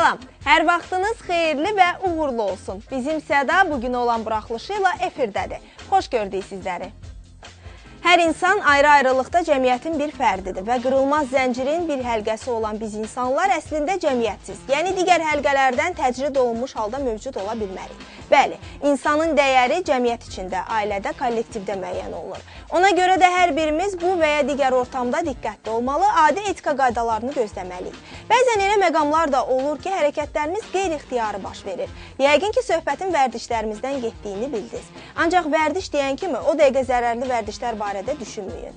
Salam, hər vaxtınız xeyirli və uğurlu olsun. Bizim Səda bugün olan buraxılışıyla efirdədir. Xoş gördük sizləri. Hər insan ayrı-ayrılıqda cəmiyyətin bir fərdidir və qırılmaz zəncirin bir həlqəsi olan biz insanlar əslində cəmiyyətsiz, yəni digər həlqələrdən təcrid olunmuş halda mövcud ola bilmərik. Bəli, insanın dəyəri cəmiyyət içində, ailədə, kollektivdə müəyyən olunur. Ona görə də hər birimiz bu və ya digər ortamda diqqətli olmalı, adi etika qaydalarını gözləməliyik. Bəzən elə məqamlar da olur ki, hərəkətlərimiz qeyri-ixtiyari baş verir. Yəqin ki, söhbətin vərdişlərimizdən getdiyini bildiniz. Ancaq vərdiş deyən kimi o dəqiqə zərərli vərdişlər barədə düşünməyin.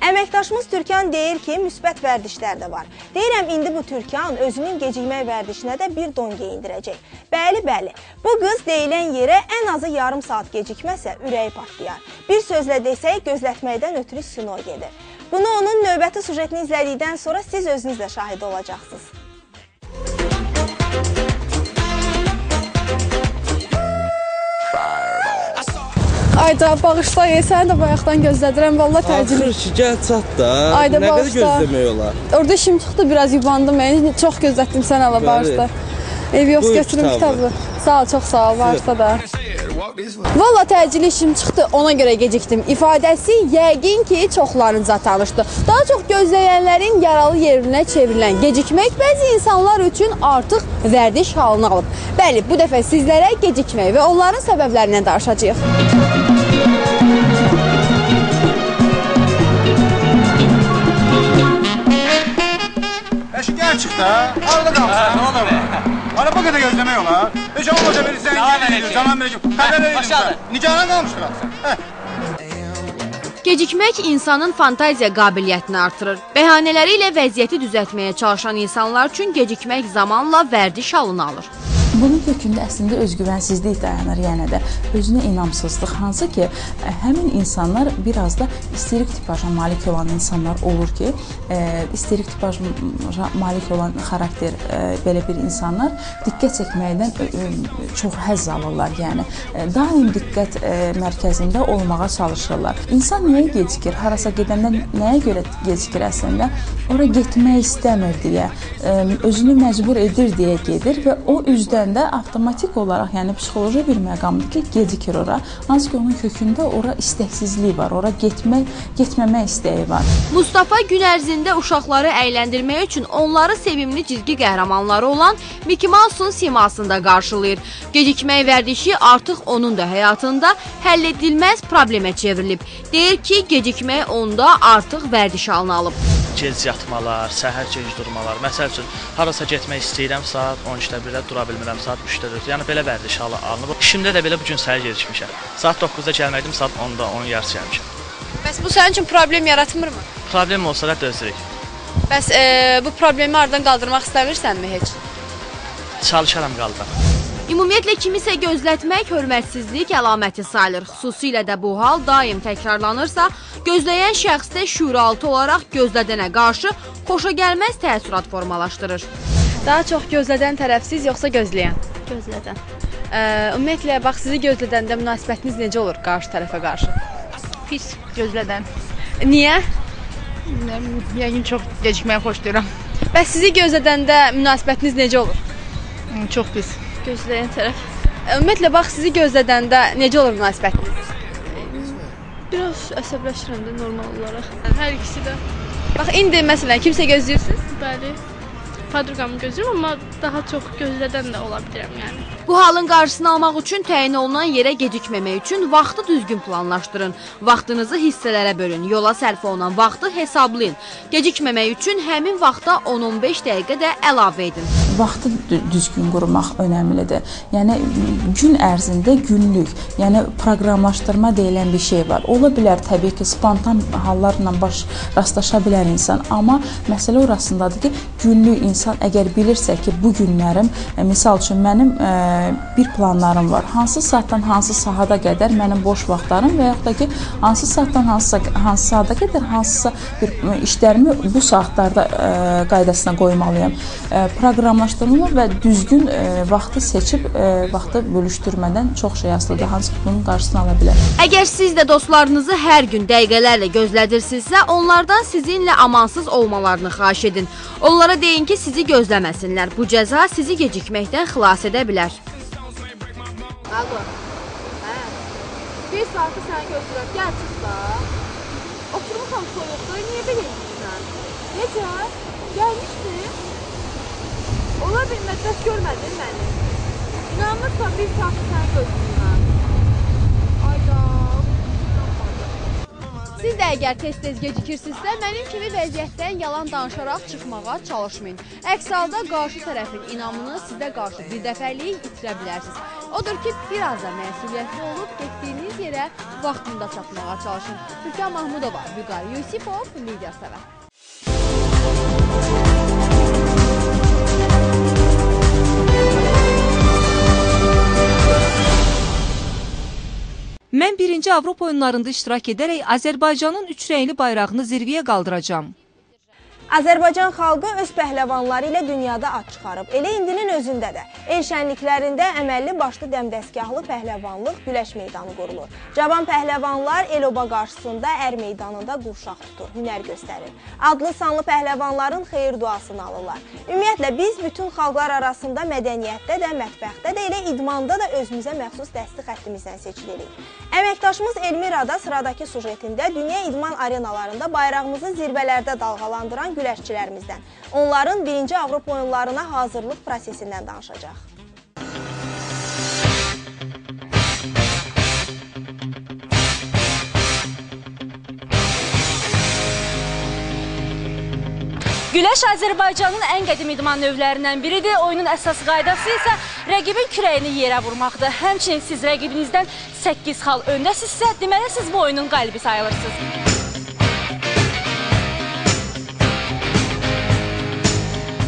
Əməkdaşımız Türkan deyir ki, müsbət vərdişlər də var. Deyirəm, indi bu Türkan özünün gecikmək vərdişinə də bir don geyindirəcək. Bəli, bu qız deyilən yerə ən azı yarım saat gecikməsə ürəyi partlayar. Bir sözlə desək, gözlətməkdən ötürü sino gedir. Bunu onun növbəti sujetini izlədikdən sonra siz özünüz də şahid olacaqsınız. Ayda, bağışla, səni də bayaqdan gözlədirəm, valla təcili. Axır ki, gəl çat da, Ayda, nə qədər gözləmək olar? Orada işim çıxdı, biraz yubandım, çox gözlətdim səni, Allah bağışla. Evios götürüm kitabı. Sağ ol, çox sağ ol, bağışla da. Valla təcili işim çıxdı, ona görə gecikdim. İfadəsi yəqin ki, çoxlarınca tanışdı. Daha çox gözləyənlərin yaralı yerinə çevrilən gecikmək bəzi insanlar üçün artıq vərdiş halını alıb. Bəli, bu dəfə sizlərə gecikmək və onların səbəblərindən danışacağıq. Eşikdən çıx da, arada qalmışsın, ne olur? Araba qədər gözləmək olar. Heç olmaca biri zəngin edir, zaman verəcəm, xəbər edirsən. Nicana qalmışdır axı. Gecikmək insanın fantaziya qabiliyyətini artırır. Bəhanələri ilə vəziyyəti düzəltməyə çalışan insanlar üçün gecikmək zamanla vərdiş halını alır. Bunun kökündə əslində özgüvənsizlik dayanır, yəni də özünə inamsızlıq, hansı ki, həmin insanlar biraz da isterik tipaja malik olan insanlar olur ki, isterik tipaja malik olan xarakter belə bir insanlar diqqət çəkməkdən çox həzz alırlar, yəni daim diqqət mərkəzində olmağa çalışırlar. İnsan nəyə gecikir, harasa gedəndə nəyə görə gecikir əslində? Ora getmək istəmir deyə, özünü məcbur edir deyə gedir və o üzdən də avtomatik olaraq, yəni psixoloji bir məqamdır ki, gecikir ora. Hansı ki, onun kökündə ora istəksizlik var, ora getməmək istəyi var. Mustafa gün ərzində uşaqları əyləndirmək üçün onları sevimli cizgi qəhrəmanları olan Mickey Mouse'un simasında qarşılayır. Gecikmək vərdişi artıq onun da həyatında həll edilməz problemə çevrilib. Deyir ki, gecikmək onda artıq vərdiş halını alıb. Gec yatmalar, səhər gec durmalar. Məsəl üçün, harasa getmək istəyirəm, saat 12-də 1-də dura bilmirəm, saat 3-də 4-də. Yəni, belə vərdiş halı alınıb. İşimdə də belə bugün səhər gecikmişəm. Saat 9-da gəlməkdim, saat 10-da, 10 yarısı gəlmişəm. Bəs bu sənin üçün problem yaratmırmı? Problem olsa da dözürük. Bəs bu problemi aradan qaldırmaq istəmirsənmi heç? Çalışaram qaldıram. Ümumiyyətlə, kimisə gözlətmək hörmətsizlik əlaməti sayılır. Xüsusilə də bu hal daim təkrarlanırsa, gözləyən şəxsdə şüuraltı olaraq gözlədənə qarşı xoşagəlməz təəssürat formalaşdırır. Daha çox gözlədən tərəfsiz, yoxsa gözləyən? Gözlədən. Ümumiyyətlə, bax, sizi gözlədəndə münasibətiniz necə olur qarşı tərəfə qarşı? Pis gözlədən. Niyə? Yəqin çox gecikməyi xoşlayıram. Bəs sizi gözlədəndə münasibətiniz necə olur? Çox pis. Gözləyən tərəf. Ümumiyyətlə, bax, sizi gözlədəndə necə olur münasibətiniz? Biraz əsəbləşirəm də normal olaraq. Hər ikisi də. Bax, indi məsələn, kimsə gözləyirsiniz? Bəli. Padruqamı gözləyirəm, amma daha çox gözlədən də ola bilirəm, yəni. Bu halın qarşısını almaq üçün təyin olunan yerə gecikməmək üçün vaxtı düzgün planlaşdırın. Vaxtınızı hissələrə bölün, yola sərf olunan vaxtı hesablayın. Gecikməmək üçün həmin vaxta 10-15 dəqiqə də əlavə edin. Vaxtı düzgün qurmaq önəmlidir. Yəni, gün ərzində günlük, yəni proqramlaşdırma deyilən bir şey var. Ola bilər, təbii ki, spontan hallarla rastlaşa bilər insan, amma məsələ orasındadır ki, günlük insan əgər bilirsə ki, bu günlərim, misal üçün, mənim bir planlarım var. Hansı saatdan hansı sahada qədər mənim boş vaxtlarım və yaxud da ki, hansı saatdan hansı sahada qədər hansısa bir işlərimi bu saatlarda qaydasına qoymalıyam. Proqramlaşdırma planlaşdırılmır və düzgün vaxtı seçib, vaxtı bölüşdürmədən çox şey asılıdır, hansı ki, bunun qarşısını ala bilər. Əgər siz də dostlarınızı hər gün dəqiqələrlə gözlədirsinizsə, onlardan sizinlə amansız olmalarını xahiş edin. Onlara deyin ki, sizi gözləməsinlər. Bu cəza sizi gecikməkdən xilas edə bilər. Alo. Hə. Bir saatı səni gözləyirəm. Gəl çıx da. Oturmuşam soyuqda. Niyə belə edirsən? Necə? Gəlmişdin? Ola bilməz, bəs görmədin məni. İnanmırsan, bir saatı səni gözləyirəm. Ayda. Siz də əgər tez-tez gecikirsinizsə, mənim kimi vəziyyətdən yalan danışaraq çıxmağa çalışmayın. Əks halda qarşı tərəfin inamını sizə qarşı bir dəfəlik itirə bilərsiniz. Odur ki, biraz da məsuliyyətli olub, getdiyiniz yerə vaxtında çatmağa çalışın. Türkan Mahmudova, Vüqar Yusifov, Media Səvət. Mən 1-ci Avropa oyunlarında iştirak edərək Azərbaycanın 3 rəngli bayrağını zirvəyə qaldıracağam. Azərbaycan xalqı öz pəhləvanları ilə dünyada ad çıxarıb. Elə indinin özündə də el şənliklərində əməlli başlı dəmdəstgahlı pəhləvanlıq güləş meydanı qurulur. Cavan pəhləvanlar el-oba qarşısında ər meydanında qurşaq tutur, hünər göstərir. Adlı sanlı pəhləvanların xeyir duasını alırlar. Ümumiyyətlə, biz bütün xalqlar arasında mədəniyyətdə də, mətbəxdə də, elə idmanda da özümüzə məxsus dəsti xəttimizdən seçilirik. Əməkdaşımız Elmira da sıradakı sujetində dünya idman arenalarında bayrağımızı zirvələrdə dalğalandıran güləşçilərimizdən, onların 1-ci Avropa oyunlarına hazırlıq prosesindən danışacaq. Güləş Azərbaycanın ən qədim idman növlərindən biridir. Oyunun əsas qaydası isə rəqibin kürəyini yerə vurmaqdır. Həmçinin siz rəqibinizdən 8 xal öndəsinizsə, deməli siz bu oyunun qalibi sayılırsınız.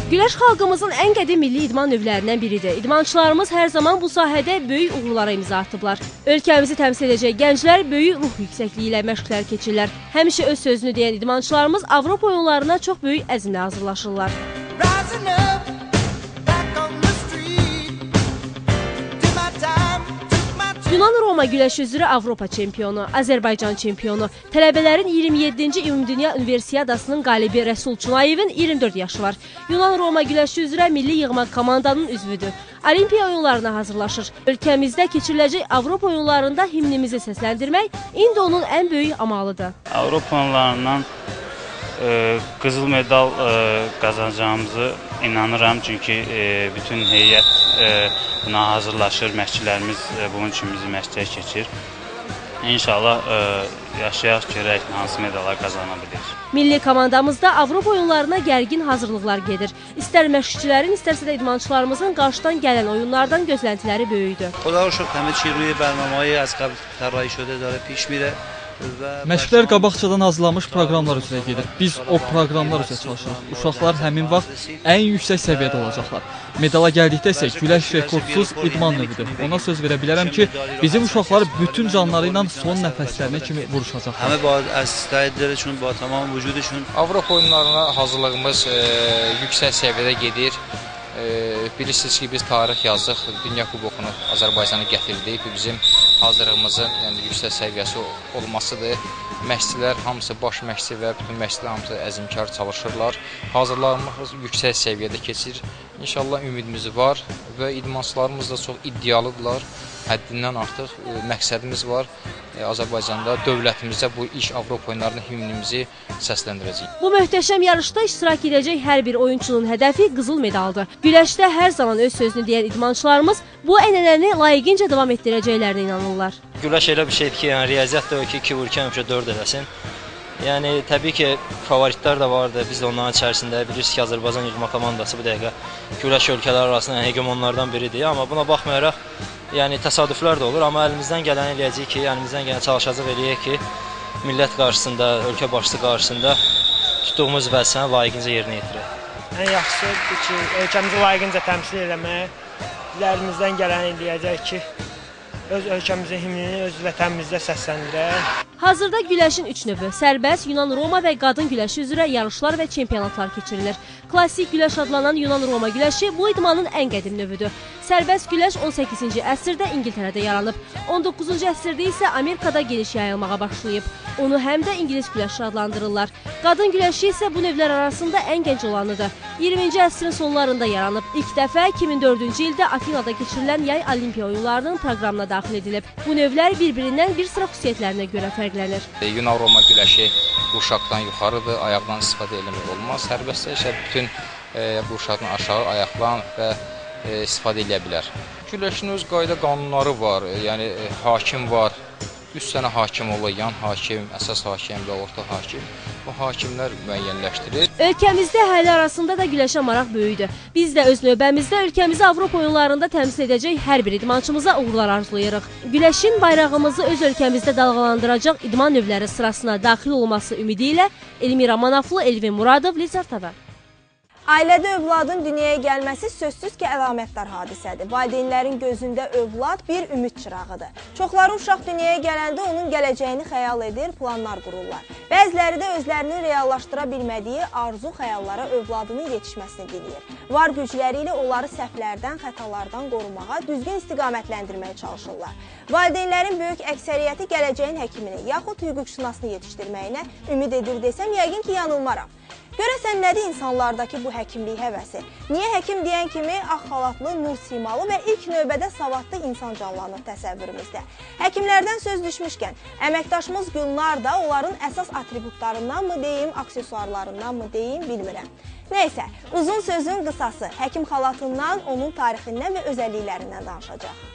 Güləş xalqımızın ən qədim milli idman növlərindən biridir. İdmançılarımız hər zaman bu sahədə böyük uğurlara imza atıblar. Ölkəmizi təmsil edəcək gənclər böyük ruh yüksəkliyi ilə məşqlər keçirlər. Həmişə öz sözünü deyən idmançılarımız Avropa oyunlarına çox böyük əzmlə hazırlaşırlar. Yunan-Roma güləşi üzrə Avropa çempionu, Azərbaycan çempionu, tələbələrin 27-ci Ümumdünya Universiadasının qalibi Rəsul Çunayevin 24 yaşı var. Yunan-Roma güləşi üzrə milli yığma komandanın üzvüdür. Olimpiya oyunlarına hazırlaşır. Ölkəmizdə keçiriləcək Avropa oyunlarında himnimizi səsləndirmək indi onun ən böyük amalıdır. Avropa oyunlarından qızıl medal qazanacağımızı inanıram, çünki bütün heyət buna hazırlaşır, məşqçilərimiz bunun üçün bizi məşqçiyə keçir. İnşallah yaşayaq, görək hansı medallar qazana bilir. Milli komandamızda Avropa oyunlarına gərgin hazırlıqlar gedir. İstər məşqçilərin, istərsə də idmançılarımızın qarşıdan gələn oyunlardan gözləntiləri böyükdür. خدا رو شکر همه چی روی برنامه‌های از قبل طراحی شده داره پیش میره. Məşqlər qabaqcadan hazırlanmış proqramlar üzrə gedir. Biz o proqramlar üzrə çalışırıq. Uşaqlar həmin vaxt ən yüksək səviyyədə olacaqlar. Medala gəldikdə isə güləş rekordsuz idman növüdür. Ona söz verə bilərəm ki, bizim uşaqlar bütün canları ilə son nəfəslərinə kimi vuruşacaqlar. Həmə az istədikləriçün, ba tamam vücuduşun. Avropa oyunlarına hazırlığımız yüksək səviyyədə gedir. Bilirsiniz ki, biz tarix yazdıq, Dünya Kubokunu Azərbaycana gətirdik. Bu bizim hazırlığımızın yüksək səviyyəsi olmasıdır. Məşqçilər hamısı, baş məşqçi və bütün məşqçilər hamısı əzmkar çalışırlar. Hazırlığımız yüksək səviyyədə keçir. İnşallah ümidimiz var və idmançılarımız da çox iddialıdırlar. Həddindən artıq məqsədimiz var. Azərbaycanda, dövlətimizdə bu ilk Avropa oyunlarının himnimizi səsləndirəcəyik. Bu möhtəşəm yarışda iştirak edəcək hər bir oyunçunun hədəfi qızıl medaldır. Güləşdə hər zaman öz sözünü deyən idmançılarımız bu ənənəni layiqincə davam etdirəcəklərinə inanırlar. Güləş elə bir şeydir ki, yəni riyaziyyat da o ki, 2 vururkən həmişə 4 eləsin. Yəni, təbii ki, favoritlər də vardı. Biz də onların içərisində bilirsiniz ki, Azərbaycan yığma komandası bu dəqiqə güləş ölkələri arasında hegemonlardan biridir. Amma buna baxmayaraq, yəni təsadüflər də olur, amma əlimizdən gələni eləyəcəyik ki, əlimizdən gələni çalışacaq eləyək ki, millət qarşısında, ölkə başçısı qarşısında tutduğumuz vəzifəni layiqincə yerinə yetirək. Ən yaxşısı ki, ölkəmizi layiqincə təmsil eləmək, biz əlimizdən gələni eləyəcək ki, öz ölkəmizin himnini öz vətənimizdə səsləndirək. Hazırda güləşin 3 növü, sərbəst, Yunan-Roma və qadın güləşi üzrə yarışlar və çempionatlar keçirilir. Klassik güləş adlanan Yunan-Roma güləşi bu idmanın ən qədim növüdür. Sərbəst güləş 18-ci əsrdə İngiltərədə yaranıb, 19-cu əsrdə isə Amerikada geniş yayılmağa başlayıb. Onu həm də İngilis güləşi adlandırırlar. Qadın güləşi isə bu növlər arasında ən gənc olanıdır. 20-ci əsrin sonlarında yaranıb. İlk dəfə 2004-cü ildə Afinada keçirilən yay olimpiya oyunlarının proqramına daxil edilib. Bu növlər bir-birindən bir sıra xüsusiyyətlərinə görə fərqlənir. Yunan-Roma güləşi qurşaqdan yuxarıdır, ayaqdan istifadə eləmək olmaz. Sərbəstdə isə bütün qurşaqdan aşağı ayaqlan və istifadə edə bilər. Güləşin öz qayda qanunları var, yəni hakim var. 3 sənə hakim olur, yan hakim, əsas hakim və orta hakim. Bu hakimlər müəyyənləşdirir. Ölkəmizdə əhali arasında da güləşə maraq böyükdür. Biz də öz növbəmizdə ölkəmizi Avropa oyunlarında təmsil edəcək hər bir idmançımıza uğurlar arzulayırıq. Güləşin bayrağımızı öz ölkəmizdə dalğalandıracaq idman növləri sırasına daxil olması ümidi ilə Elmira Manaflı, Elvin Muradov, Liza TV. Ailədə övladın dünyaya gəlməsi sözsüz ki, əlamətdar hadisədir. Valideynlərin gözündə övlad bir ümid çırağıdır. Çoxları uşaq dünyaya gələndə onun gələcəyini xəyal edir, planlar qururlar. Bəziləri də özlərini reallaşdıra bilmədiyi arzu xəyallara övladının yetişməsini diləyir. Var gücləri ilə onları səhvlərdən, xətalardan qorumağa, düzgün istiqamətləndirməyə çalışırlar. Valideynlərin böyük əksəriyyəti gələcəyin həkimini, yaxud hüquqşünasını yetişdirməyinə ümid edir desəm, yəqin ki, yanılmaram. Görəsən nədir insanlardakı bu həkimlik həvəsi? Niyə həkim deyən kimi ağ xalatlı, nur simalı və ilk növbədə savadlı insan canlanır təsəvvürümüzdə? Həkimlərdən söz düşmüşkən, əməkdaşımız Gülnar da onların əsas atributlarından mı deyim, aksesuarlarından mı deyim, bilmirəm. Nəysə, uzun sözün qısası, həkim xalatından, onun tarixindən və özəlliklərindən danışacaq.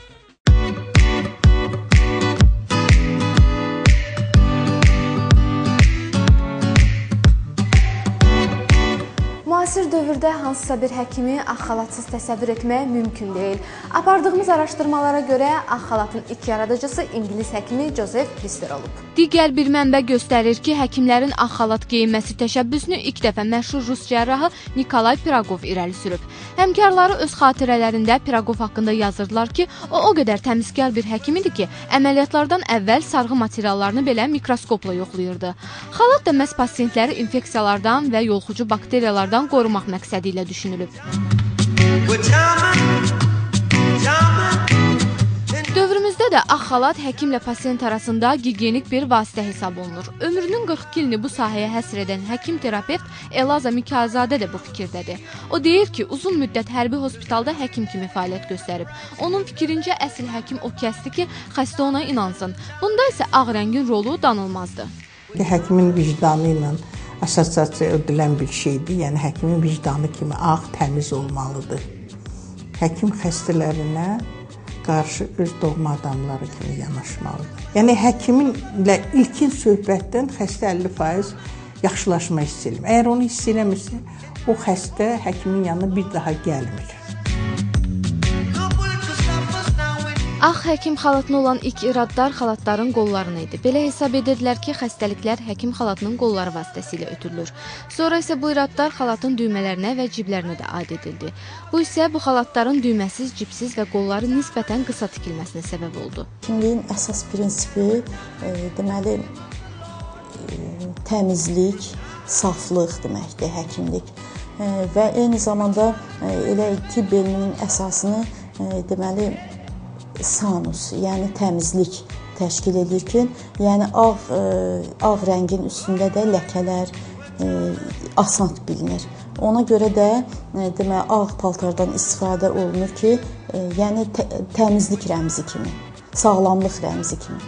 Müasir dövrdə hansısa bir həkimi ağ xalatsız təsəvvür etmək mümkün deyil. Apardığımız araşdırmalara görə ağ xalatın ilk yaradıcısı İngilis həkimi Joseph Lister olub. Digər bir mənbə göstərir ki, həkimlərin ağ xalat geyinməsi təşəbbüsünü ilk dəfə məşhur rus cərrahı Nikolay Pirogov irəli sürüb. Həmkarları öz xatirələrində Pirogov haqqında yazırdılar ki, o qədər təmizkar bir həkim idi ki, əməliyyatlardan əvvəl sarğı materiallarını belə mikroskopla yoxlayırdı. Xalat da məhz pasiyentləri infeksiyalardan və yoluxucu bakteriyalardan qorumaq məqsədi ilə düşünülüb. Dövrümüzdə də ağ xalat həkimlə pasiyent arasında gigiyenik bir vasitə hesab olunur. Ömrünün 42 ilini bu sahəyə həsr edən həkim-terapevt Elaza Mikayılzadə də bu fikirdədir. O deyir ki, uzun müddət hərbi hospitalda həkim kimi fəaliyyət göstərib. Onun fikrincə əsl həkim o kəsdir ki, xəstə ona inansın. Bunda isə ağ rəngin rolu danılmazdır. Həkimin vicdanı ilə assosiasiya edilən bir şeydir. Yəni, həkimin vicdanı kimi ağ, təmiz olmalıdır. Həkim xəstələrinə qarşı öz doğma adamları kimi yanaşmalıdır. Yəni, həkiminlə ilkin söhbətdən xəstə 50% yaxşılaşma hiss edilir. Əgər onu hiss eləmirsə, o xəstə həkimin yanına bir daha gəlmir. Ağ həkim xalatına olan ilk iradlar xalatların qollarına idi. Belə hesab edirdilər ki, xəstəliklər həkim xalatının qolları vasitəsilə ötürülür. Sonra isə bu iradlar xalatın düymələrinə və ciblərinə də aid edildi. Bu isə bu xalatların düyməsiz, cibsiz və qolları nisbətən qısa tikilməsinə səbəb oldu. Həkimliyin əsas prinsipi deməli təmizlik, saflıq deməkdir həkimlik. Və eyni zamanda elə tibb elminin əsasını deməli sanus, yəni təmizlik təşkil edir ki, yəni ağ rəngin üstündə də ləkələr asan bilinir. Ona görə də deməli ağ paltardan istifadə olunur ki, yəni təmizlik rəmzi kimi, sağlamlıq rəmzi kimi.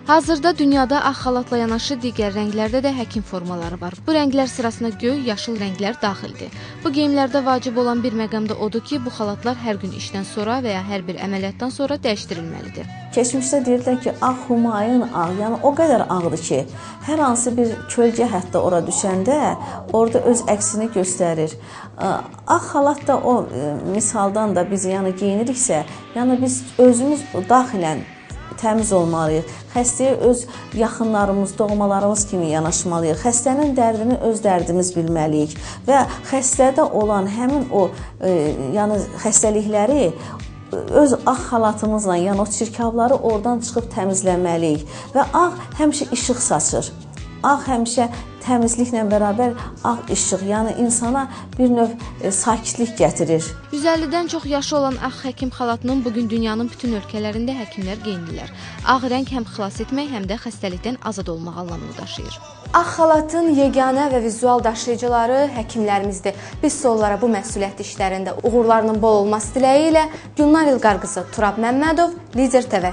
Hazırda dünyada ağ xalatla yanaşı digər rənglərdə də həkim formaları var. Bu rənglər sırasına göy, yaşıl rənglər daxildir. Bu geyimlərdə vacib olan bir məqam da odur ki, bu xalatlar hər gün işdən sonra və ya hər bir əməliyyatdan sonra dəyişdirilməlidir. Keçmişdə deyirlər ki, ağ humayun ağ, yəni o qədər ağdır ki, hər hansı bir kölgə hətta ora düşəndə orada öz əksini göstərir. Ağ xalat da o misaldan da biz yəni geyiniriksə, yəni biz özümüz daxilən təmiz olmalıyıq. Xəstəyə öz yaxınlarımız, doğmalarımız kimi yanaşmalıyıq. Xəstənin dərdini öz dərdimiz bilməliyik və xəstədə olan həmin o yəni xəstəlikləri öz ağ xalatımızla, yəni o çirkabları oradan çıxıb təmizləməliyik və ağ həmişə işıq saçır. Ağ həmişə təmizliklə bərabər ağ işıq, yəni insana bir növ sakitlik gətirir. 150-dən çox yaşı olan ağ həkim xalatının bugün dünyanın bütün ölkələrində həkimlər geyinirlər. Ağ rəng həm xilas etmək, həm də xəstəlikdən azad olmaq anlamını daşıyır. Ağ xalatın yeganə və vizual daşıyıcıları həkimlərimizdir. Biz isə onlara bu məsuliyyətli işlərində uğurlarının bol olması diləyi ilə Gülnar İlqar qızı, Turab Məmmədov, Lider TV.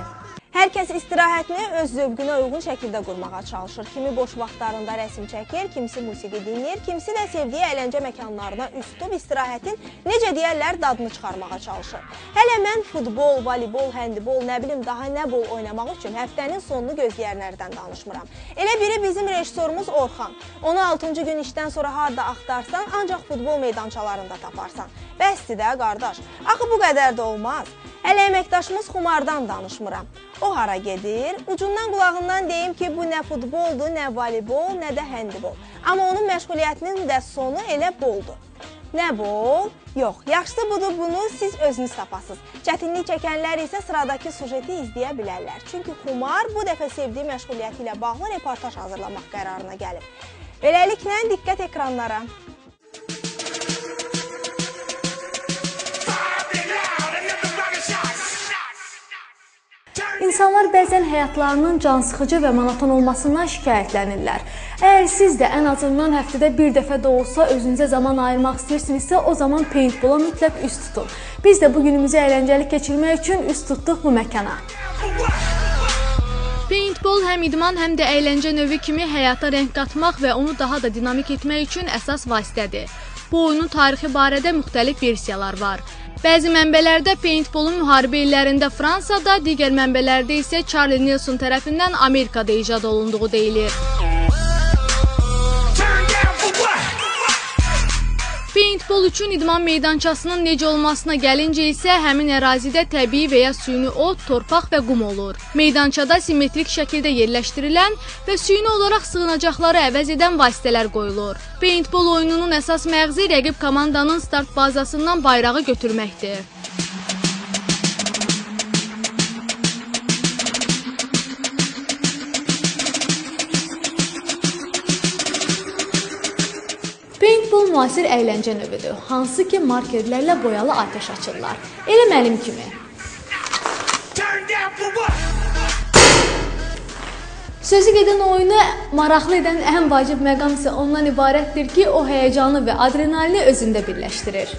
Hər kəs istirahətini öz zövqünə uyğun şəkildə qurmağa çalışır. Kimi boş vaxtlarında rəsm çəkir, kimisi musiqi dinləyir, kimisi də sevdiyi əyləncə məkanlarına üst tutub istirahətin necə deyərlər dadını çıxarmağa çalışır. Hələ mən futbol, voleybol, həndibol, nə bilim daha nə bol oynamaq üçün həftənin sonunu gözləyənlərdən danışmıram. Elə biri bizim rejissorumuz Orxan. Onu 6-cı gün işdən sonra harda axtarsan, ancaq futbol meydançalarında taparsan. Bəsdir də qardaş, axı bu qədər də olmaz. Hələ əməkdaşımız Xumardan danışmıram. O hara gedir? Ucundan qulağından deyim ki, bu nə futboldur, nə voleybol, nə də həndibol. Amma onun məşğuliyyətinin də sonu elə boldur. Nə bol? Yox, yaxşısı budur, bunu siz özünüz tapasınız. Çətinlik çəkənlər isə sıradakı sujeti izləyə bilərlər. Çünki Xumar bu dəfə sevdiyi məşğuliyyəti ilə bağlı reportaj hazırlamaq qərarına gəlib. Beləliklə, diqqət ekranlara. İnsanlar bəzən həyatlarının cansıxıcı və monoton olmasından şikayətlənirlər. Əgər siz də ən azından həftədə bir dəfə də olsa özünüzə zaman ayırmaq istəyirsinizsə, o zaman paintball-a mütləq üst tutun. Biz də bu günümüzü əyləncəli keçirmək üçün üst tutduq bu məkana. Paintball həm idman, həm də əyləncə növü kimi həyata rəng qatmaq və onu daha da dinamik etmək üçün əsas vasitədir. Bu oyunun tarixi barədə müxtəlif versiyalar var. Bəzi mənbələrdə paintballun müharibə illərində Fransada, digər mənbələrdə isə Charlie Nelson tərəfindən Amerikada icad olunduğu deyilir. Paintball üçün idman meydançasının necə olmasına gəlincə isə həmin ərazidə təbii və ya süni ot, torpaq və qum olur. Meydançada simmetrik şəkildə yerləşdirilən və süni olaraq sığınacaqları əvəz edən vasitələr qoyulur. Paintball oyununun əsas məğzi rəqib komandanın start bazasından bayrağı götürməkdir. Paintball müasir əyləncə növüdür, hansı ki markerlərlə boyalı atəş açırlar. Elə mənim kimi. Sözü gedən oyunu maraqlı edən ən vacib məqam isə ondan ibarətdir ki, o həyəcanı və adrenalini özündə birləşdirir.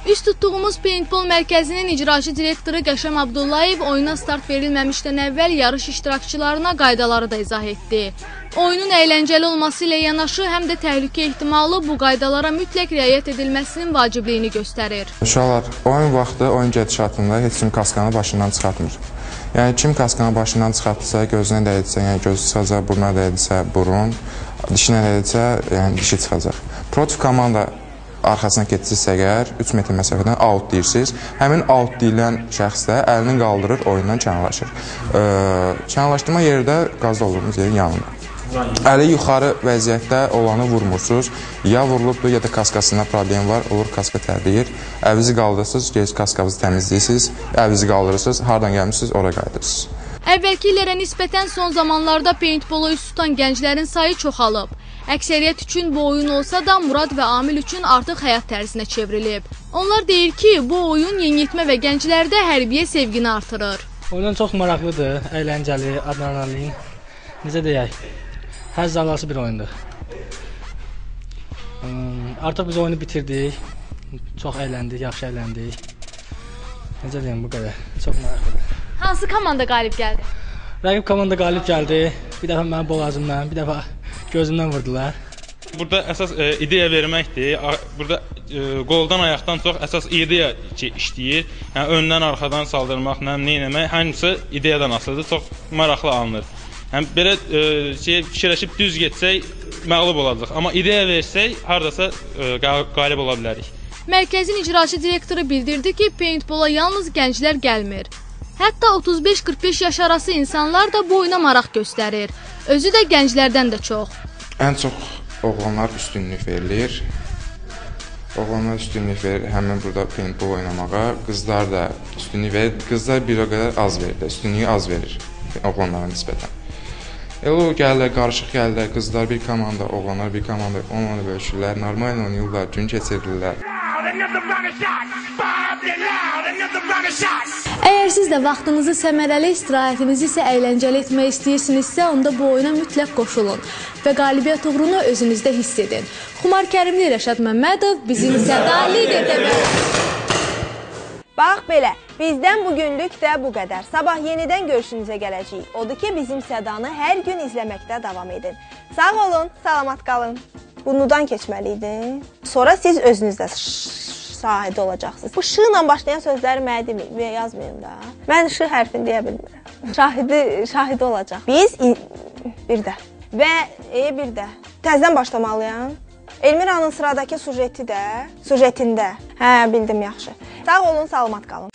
Üst tutduğumuz paintball mərkəzinin icraçı direktoru Qəşəm Abdullayev oyuna start verilməmişdən əvvəl yarış iştirakçılarına qaydaları da izah etdi. Oyunun əyləncəli olması ilə yanaşı, həm də təhlükə ehtimalı bu qaydalara mütləq riayət edilməsinin vacibliyini göstərir. Uşaqlar, oyun vaxtı, oyun gedişatında heç kim kaskanı başından çıxartmır. Yəni, kim kaskanı başından çıxartırsa, gözünə dəyidirsə, yəni gözü çıxacaq, burnuna dəyidirsə, burun, dişinə dəyidirsə, yəni dişi çıxacaq. Protiv komanda arxasına keçirsə əgər, 3 metr məsafədən out deyirsiniz, həmin out deyilən şəxs də əlini qaldırır, oyundan kənarlaşır. Kənarlaşdırma yeri də qazda olduğumuz yerin yanında. Əli yuxarı vəziyyətdə olanı vurmursunuz, ya vurulubdur, ya da kaskasında problem var, olur kaska tərləyir. Əvizi qaldırırsınız, geriz kaskavızı təmizləyirsiniz, əvizi qaldırırsınız, hardan gəlmişsiniz, ora qayıdırsınız. Əvvəlki illərə nisbətən son zamanlarda paintball-a üst tutan gənclərin sayı çoxalıb. Əksəriyyət üçün bu oyun olsa da Murad və Amil üçün artıq həyat tərzinə çevrilib. Onlar deyir ki, bu oyun yeniyetmə və gənclərdə hərbiyə sevgini artırır. Oyun çox maraqlıdır, əyləncəli, adrenalin, necə deyək, həzz alası bir oyundur. Artıq biz oyunu bitirdik, çox əyləndik, yaxşı əyləndik. Necə deyəm, bu qədər, çox maraqlıdır. Hansı komanda qalib gəldi? Rəqib komanda qalib gəldi, bir dəfə mənim boğazımdan, bir dəfə gözümdən vurdular. Burada əsas ideya verməkdir. Burada qoldan, ayaqdan çox əsas ideya işləyir. Yəni öndən, arxadan saldırmaq, nə etmək, hamısı ideyadan asılıdır. Çox maraqlı alınır. Yəni belə fikirləşib düz getsək məğlub olacaq. Amma ideya versək, hardasa qalib ola bilərik. Mərkəzin icraçı direktoru bildirdi ki, paintball-a yalnız gənclər gəlmir. Hətta 35-45 yaş arası insanlar da bu oyuna maraq göstərir. Özü də gənclərdən də çox. Ən çox oğlanlar üstünlük verilir. Oğlanlar üstünlük verir həmin burada paintball oynamağa, qızlar da üstünlük verir. Qızlar bir o qədər az verir, üstünlüyü az verir oğlanlara nisbətən. Elə o gəlirlər, qarışıq gəlirlər, qızlar bir komanda, oğlanlar bir komanda, onlarla bölüşürlər, normal oynayırlar, gün keçirirlər. Əgər siz də vaxtınızı səmərəli, istirahətinizi isə əyləncəli etmək istəyirsinizsə, onda bu oyuna mütləq qoşulun və qalibiyyət uğrunu özünüzdə hiss edin. Xumar Kərimli, Rəşad Məmmədov, bizim Səda Lider TV. Bax belə, bizdən bugünlük də bu qədər. Sabah yenidən görüşünüzə gələcəyik. Odur ki, bizim Sədanı hər gün izləməkdə davam edin. Sağ olun, salamat qalın. Bundan keçməliydin. Sonra siz özünüz də şahid olacaqsınız. Bu ş ilə başlayan sözləri mənə deməyin, yazmayın da. Mən ş hərfini deyə bilmirəm. Şahidi olacaq. Biz bir də və bir də. Təzədən başlamalıyam. Elmiranın sıradakı sujetində. Hə, bildim yaxşı. Sağ olun, salamat qalın.